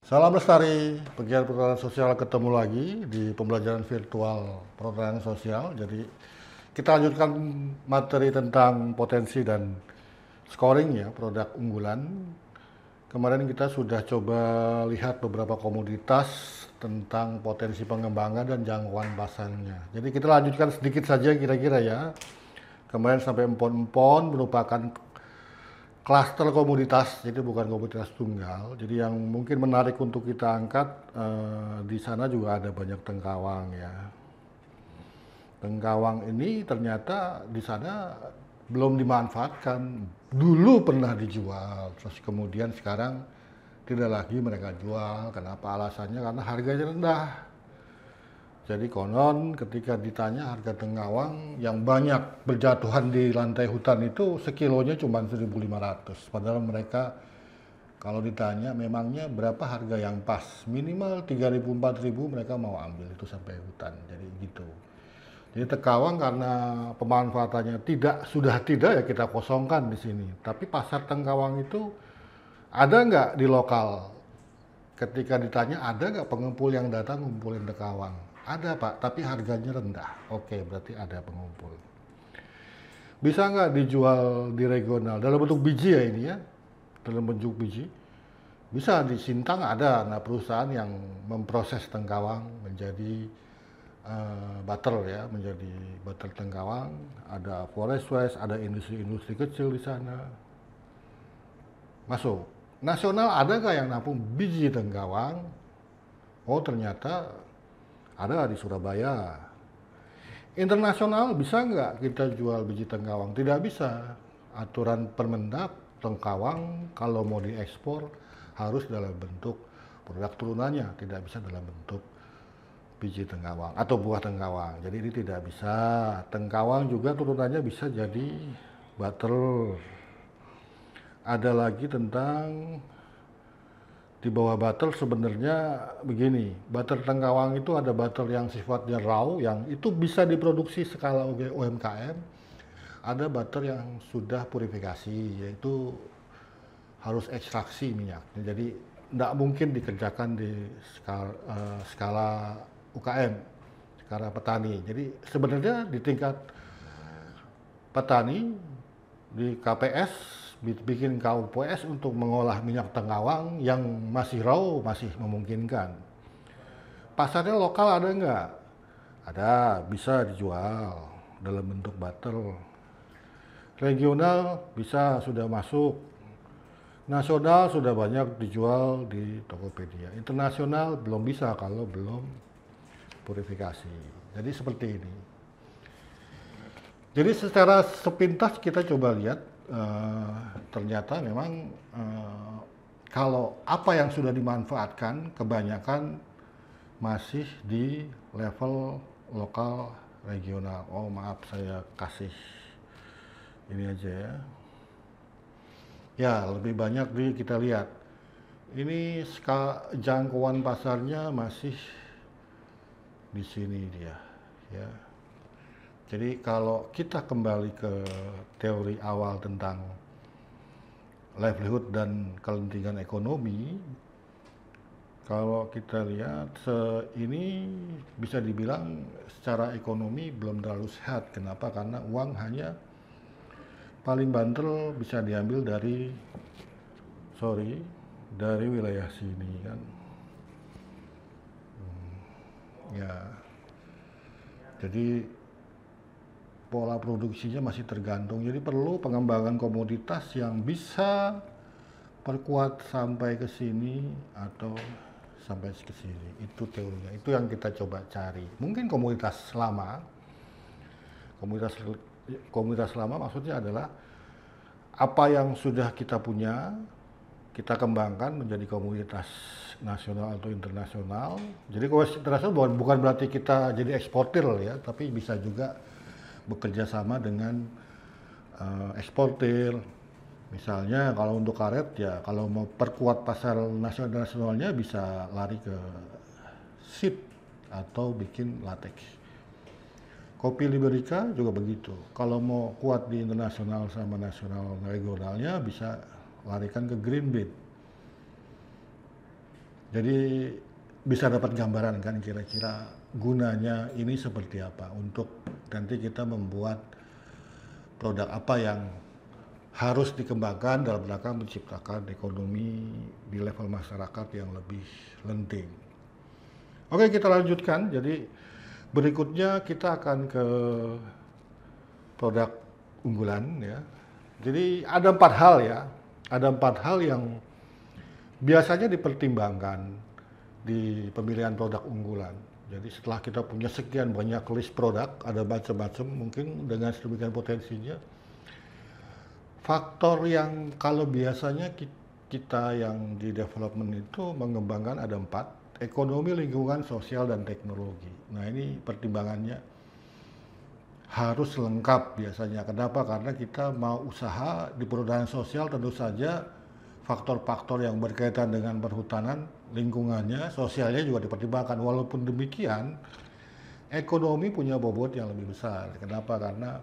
Salam lestari, pegiat perhutanan sosial ketemu lagi di pembelajaran virtual perhutanan sosial. Jadi kita lanjutkan materi tentang potensi dan scoring ya, produk unggulan. Kemarin kita sudah coba lihat beberapa komoditas tentang potensi pengembangan dan jangkauan pasarnya. Jadi kita lanjutkan sedikit saja kira-kira ya. Kemarin sampai empon-empon merupakan klaster komoditas, jadi bukan komoditas tunggal. Jadi yang mungkin menarik untuk kita angkat, di sana juga ada banyak tengkawang ya. Tengkawang ini ternyata di sana belum dimanfaatkan. Dulu pernah dijual, terus kemudian sekarang tidak lagi mereka jual. Kenapa? Alasannya karena harganya rendah. Jadi konon ketika ditanya harga tengkawang yang banyak berjatuhan di lantai hutan itu sekilonya cuma 1.500. Padahal mereka kalau ditanya memangnya berapa harga yang pas, minimal 3.000-4.000 mereka mau ambil itu sampai hutan. Jadi gitu. Jadi tengkawang karena pemanfaatannya sudah tidak ya kita kosongkan di sini. Tapi pasar tengkawang itu ada nggak di lokal? Ketika ditanya ada nggak pengumpul yang datang ngumpulin tengkawang? Ada Pak, tapi harganya rendah. Oke, berarti ada pengumpul. Bisa nggak dijual di regional? Dalam bentuk biji ya ini ya, dalam bentuk biji. Bisa di Sintang ada, nah perusahaan yang memproses tengkawang menjadi butter ya, menjadi butter tengkawang. Ada Forest West, ada industri-industri kecil di sana. Masuk. Nasional ada nggak yang nampung biji tengkawang? Oh ternyata ada di Surabaya. Internasional bisa nggak kita jual biji tengkawang? Tidak bisa. Aturan Permendak tengkawang kalau mau diekspor harus dalam bentuk produk turunannya, tidak bisa dalam bentuk biji tengkawang atau buah tengkawang. Jadi ini tidak bisa. Tengkawang juga turunannya bisa jadi butter. Ada lagi tentang di bawah butter sebenarnya begini, butter tengkawang itu ada butter yang sifatnya raw, yang itu bisa diproduksi skala UMKM, ada butter yang sudah purifikasi, yaitu harus ekstraksi minyaknya, jadi tidak mungkin dikerjakan di skala UKM, skala petani. Jadi sebenarnya di tingkat petani, di KPS, bikin KUPS untuk mengolah minyak tengkawang yang masih raw masih memungkinkan. Pasarnya lokal ada nggak? Ada, bisa dijual dalam bentuk butter. Regional bisa sudah masuk. Nasional sudah banyak dijual di Tokopedia. Internasional belum bisa kalau belum purifikasi. Jadi seperti ini. Jadi secara sepintas kita coba lihat, ternyata memang kalau apa yang sudah dimanfaatkan kebanyakan masih di level lokal regional. Oh maaf, saya kasih ini aja ya. Ya lebih banyak kita lihat. Ini jangkauan pasarnya masih di sini dia, ya. Jadi kalau kita kembali ke teori awal tentang livelihood dan kepentingan ekonomi, kalau kita lihat ini bisa dibilang secara ekonomi belum terlalu sehat. Kenapa? Karena uang hanya paling banter bisa diambil dari wilayah sini kan. Ya. Jadi pola produksinya masih tergantung. Jadi perlu pengembangan komoditas yang bisa perkuat sampai ke sini atau sampai ke sini. Itu teorinya. Itu yang kita coba cari. Mungkin komunitas lama. Komunitas lama maksudnya adalah apa yang sudah kita punya, kita kembangkan menjadi komunitas nasional atau internasional. Jadi komunitas internasional bukan berarti kita jadi eksportir ya, tapi bisa juga bekerja sama dengan eksportir. Misalnya kalau untuk karet ya, kalau mau perkuat pasar nasionalnya bisa lari ke seed atau bikin latex. Kopi Liberica juga begitu. Kalau mau kuat di internasional sama nasional regionalnya bisa larikan ke green bean. Jadi bisa dapat gambaran kan kira-kira gunanya ini seperti apa untuk nanti kita membuat produk apa yang harus dikembangkan dalam rangka menciptakan ekonomi di level masyarakat yang lebih lenting. Oke, kita lanjutkan. Jadi berikutnya kita akan ke produk unggulan ya. Jadi ada 4 hal ya. Ada 4 hal yang biasanya dipertimbangkan di pemilihan produk unggulan. Jadi setelah kita punya sekian banyak list produk, ada macam-macam mungkin dengan sedemikian potensinya. Faktor yang kalau biasanya kita yang di development itu mengembangkan ada 4, ekonomi, lingkungan, sosial, dan teknologi. Nah ini pertimbangannya harus lengkap biasanya. Kenapa? Karena kita mau usaha di perhutanan sosial, tentu saja faktor-faktor yang berkaitan dengan perhutanan, lingkungannya, sosialnya juga dipertimbangkan. Walaupun demikian, ekonomi punya bobot yang lebih besar. Kenapa? Karena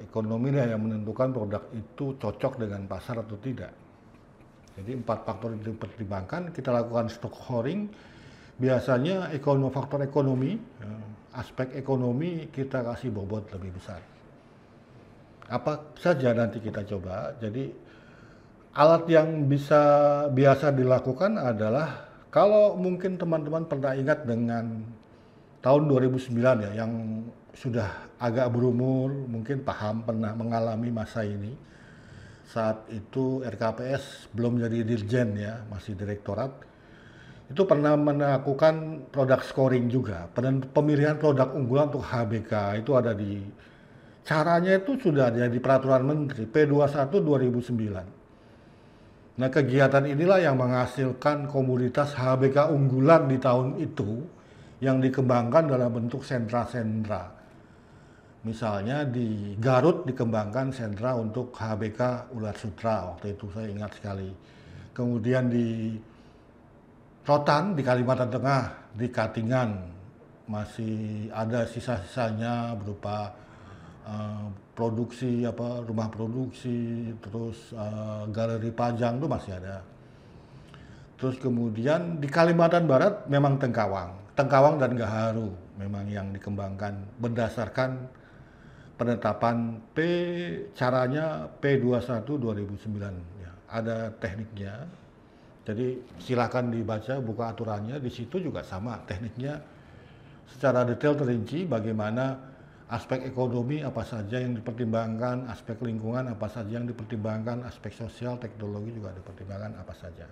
ekonomi yang menentukan produk itu cocok dengan pasar atau tidak. Jadi 4 faktor itu dipertimbangkan, kita lakukan scoring. Biasanya faktor ekonomi, aspek ekonomi kita kasih bobot lebih besar. Apa saja nanti kita coba. Jadi alat yang biasa dilakukan adalah, kalau mungkin teman-teman pernah ingat dengan tahun 2009 ya, yang sudah agak berumur, mungkin paham, pernah mengalami masa ini. Saat itu RKPS belum jadi dirjen ya, masih direktorat. Itu pernah melakukan produk scoring juga. Pemilihan produk unggulan untuk HBK itu ada di, caranya itu sudah ada di Peraturan Menteri P21 2009. Nah, kegiatan inilah yang menghasilkan komoditas HBK unggulan di tahun itu yang dikembangkan dalam bentuk sentra-sentra. Misalnya di Garut dikembangkan sentra untuk HBK ulat sutra, waktu itu saya ingat sekali. Kemudian di Rotan di Kalimantan Tengah, di Katingan masih ada sisa-sisanya berupa produksi rumah produksi, terus galeri pajang itu masih ada. Terus kemudian di Kalimantan Barat memang Tengkawang dan Gaharu memang yang dikembangkan berdasarkan penetapan caranya P21 2009 ya. Ada tekniknya. Jadi silakan dibaca, buka aturannya, di situ juga sama tekniknya secara detail terinci bagaimana aspek ekonomi apa saja yang dipertimbangkan, aspek lingkungan apa saja yang dipertimbangkan, aspek sosial, teknologi juga dipertimbangkan apa saja.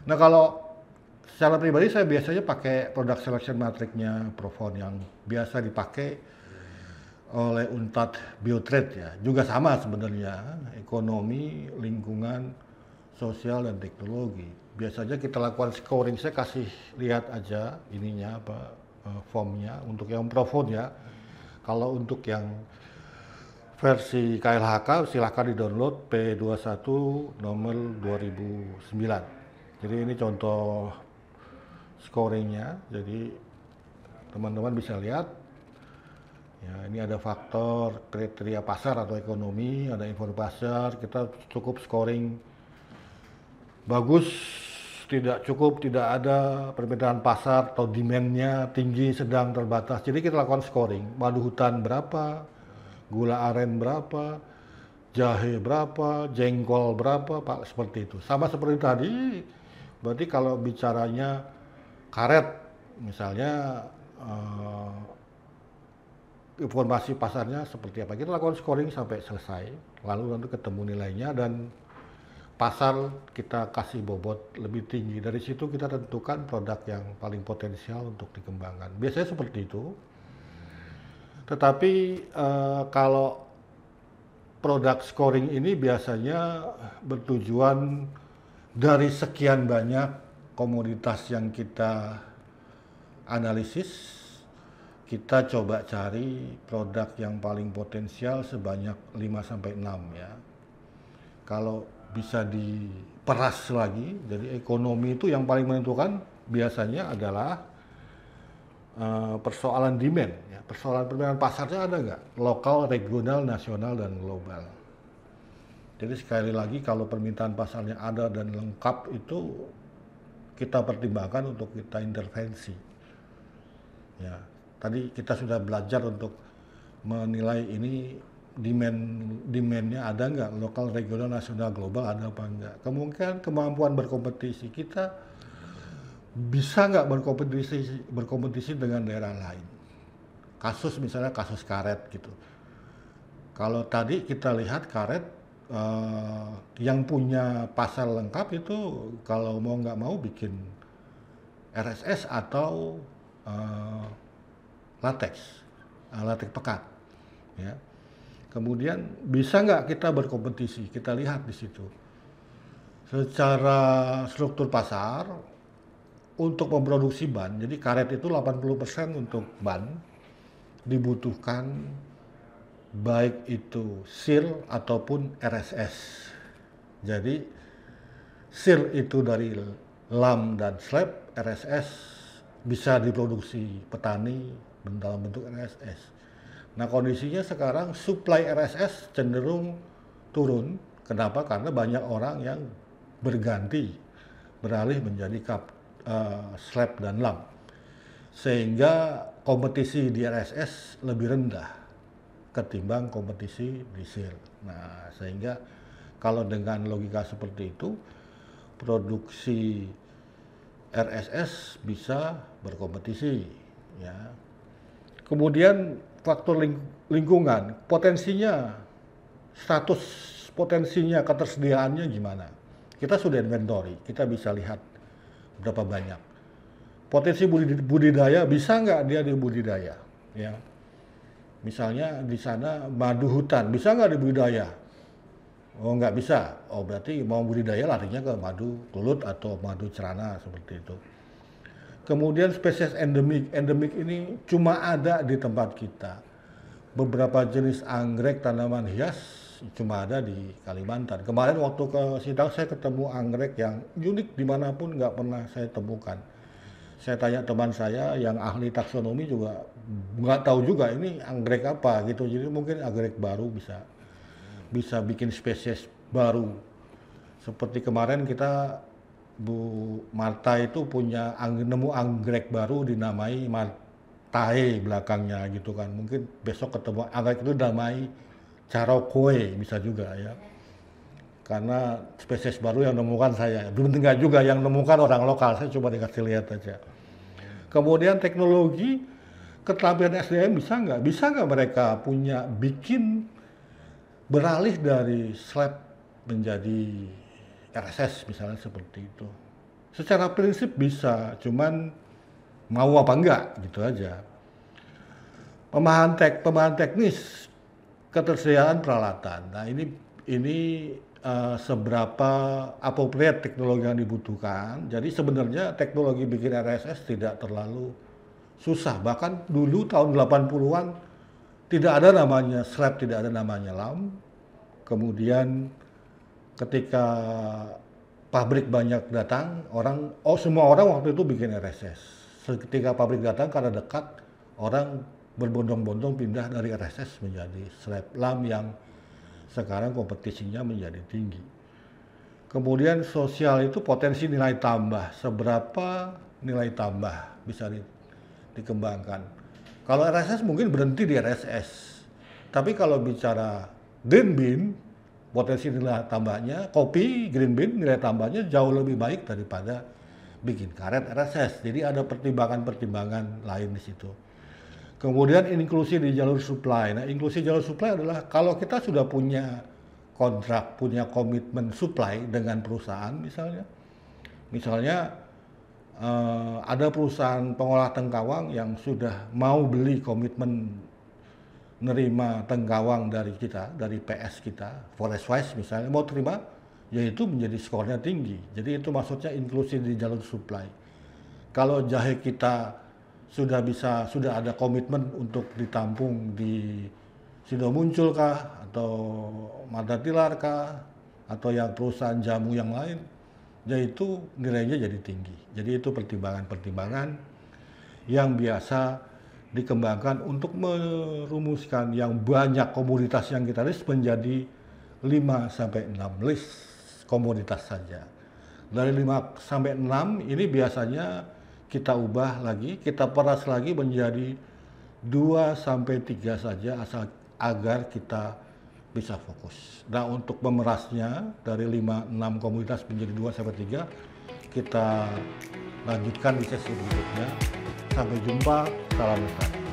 Nah kalau secara pribadi saya biasanya pakai product selection matrixnya Profon yang biasa dipakai oleh Unpad Biotrade ya, juga sama sebenarnya, ekonomi, lingkungan, sosial, dan teknologi. Biasanya kita lakukan scoring, saya kasih lihat aja ininya formnya untuk yang Profon ya. Kalau untuk yang versi KLHK silahkan di-download P21 nomor 2009. Jadi ini contoh scoringnya, jadi teman-teman bisa lihat. Ya, ini ada faktor kriteria pasar atau ekonomi, ada informasi pasar, kita cukup scoring bagus, tidak cukup, tidak ada permintaan pasar atau demand-nya tinggi, sedang, terbatas. Jadi kita lakukan scoring, madu hutan berapa, gula aren berapa, jahe berapa, jengkol berapa, Pak, seperti itu. Sama seperti tadi, berarti kalau bicaranya karet, misalnya informasi pasarnya seperti apa, kita lakukan scoring sampai selesai, lalu nanti ketemu nilainya dan pasar kita kasih bobot lebih tinggi. Dari situ kita tentukan produk yang paling potensial untuk dikembangkan. Biasanya seperti itu. Tetapi kalau produk scoring ini biasanya bertujuan dari sekian banyak komoditas yang kita analisis, kita coba cari produk yang paling potensial sebanyak 5-6 ya. Kalau bisa diperas lagi, jadi ekonomi itu yang paling menentukan biasanya adalah persoalan demand, ya. Persoalan permintaan pasarnya ada nggak? Lokal, regional, nasional, dan global. Jadi sekali lagi kalau permintaan pasarnya ada dan lengkap itu kita pertimbangkan untuk kita intervensi. Ya, tadi kita sudah belajar untuk menilai ini demandnya ada nggak, lokal, regional, nasional, global ada apa enggak. Kemungkinan kemampuan berkompetisi kita bisa nggak berkompetisi dengan daerah lain. Kasus misalnya kasus karet gitu. Kalau tadi kita lihat karet yang punya pasar lengkap itu kalau mau nggak mau bikin RSS atau latex pekat, ya. Kemudian bisa nggak kita berkompetisi? Kita lihat di situ. Secara struktur pasar untuk memproduksi ban, jadi karet itu 80% untuk ban dibutuhkan baik itu SIL ataupun RSS. Jadi SIL itu dari lam dan slab, RSS bisa diproduksi petani dalam bentuk RSS. Nah kondisinya sekarang supply RSS cenderung turun. Kenapa? Karena banyak orang yang beralih menjadi slab dan lam. Sehingga kompetisi di RSS lebih rendah ketimbang kompetisi di SIL. Nah sehingga kalau dengan logika seperti itu, produksi RSS bisa berkompetisi, ya. Kemudian faktor lingkungan, potensinya, ketersediaannya gimana? Kita sudah inventory, kita bisa lihat berapa banyak. Potensi budidaya, bisa nggak dia dibudidaya? Ya. Misalnya di sana madu hutan, bisa nggak dibudidaya? Oh nggak bisa, oh berarti mau budidaya larinya ke madu kelut atau madu cerana seperti itu. Kemudian spesies endemik ini cuma ada di tempat kita. Beberapa jenis anggrek tanaman hias cuma ada di Kalimantan. Kemarin waktu ke Sidang saya ketemu anggrek yang unik dimanapun nggak pernah saya temukan. Saya tanya teman saya yang ahli taksonomi juga nggak tahu juga ini anggrek apa gitu. Jadi mungkin anggrek baru bisa bikin spesies baru. Seperti kemarin kita Bu Marta itu nemu anggrek baru dinamai Martae belakangnya gitu kan. Mungkin besok ketemu anggrek itu dinamai Carokoe bisa juga ya. Karena spesies baru yang nemukan saya. Belum tinggal juga yang nemukan orang lokal, saya coba dikasih lihat aja. Kemudian teknologi, keterampilan SDM bisa nggak? Bisa nggak mereka beralih dari slab menjadi RSS misalnya seperti itu. Secara prinsip bisa, cuman mau apa enggak gitu aja. Pemahaman teknis, ketersediaan peralatan. Nah ini seberapa appropriate teknologi yang dibutuhkan. Jadi sebenarnya teknologi bikin RSS tidak terlalu susah. Bahkan dulu tahun 80-an tidak ada namanya slab, tidak ada namanya lam. Kemudian ketika pabrik banyak datang, semua orang waktu itu bikin RSS. Ketika pabrik datang karena dekat, orang berbondong-bondong pindah dari RSS menjadi slab lam yang sekarang kompetisinya menjadi tinggi. Kemudian sosial itu potensi nilai tambah, seberapa nilai tambah bisa dikembangkan. Kalau RSS mungkin berhenti di RSS, tapi kalau bicara green bean, potensi nilai tambahnya, kopi green bean nilai tambahnya jauh lebih baik daripada bikin karet RSS. Jadi ada pertimbangan-pertimbangan lain di situ. Kemudian inklusi di jalur supply. Nah, inklusi jalur supply adalah kalau kita sudah punya kontrak, punya komitmen supply dengan perusahaan misalnya ada perusahaan pengolah tengkawang yang sudah mau beli komitmen nerima tengkawang dari kita, dari PS kita, Forest Wise misalnya, mau terima, yaitu menjadi skornya tinggi. Jadi itu maksudnya inklusi di jalur supply. Kalau jahe kita sudah ada komitmen untuk ditampung di Sidomuncul kah, atau Madatilar kah, atau yang perusahaan jamu yang lain, yaitu nilainya jadi tinggi. Jadi itu pertimbangan-pertimbangan yang biasa dikembangkan untuk merumuskan yang banyak komoditas yang kita list menjadi 5-6 list komoditas saja. Dari 5 sampai 6 ini biasanya kita ubah lagi, kita peras lagi menjadi 2 sampai 3 saja asal agar kita bisa fokus. Nah, untuk memerasnya dari 5 6 komoditas menjadi 2 sampai 3 kita lanjutkan di sesi berikutnya. Sampai jumpa, salam besar.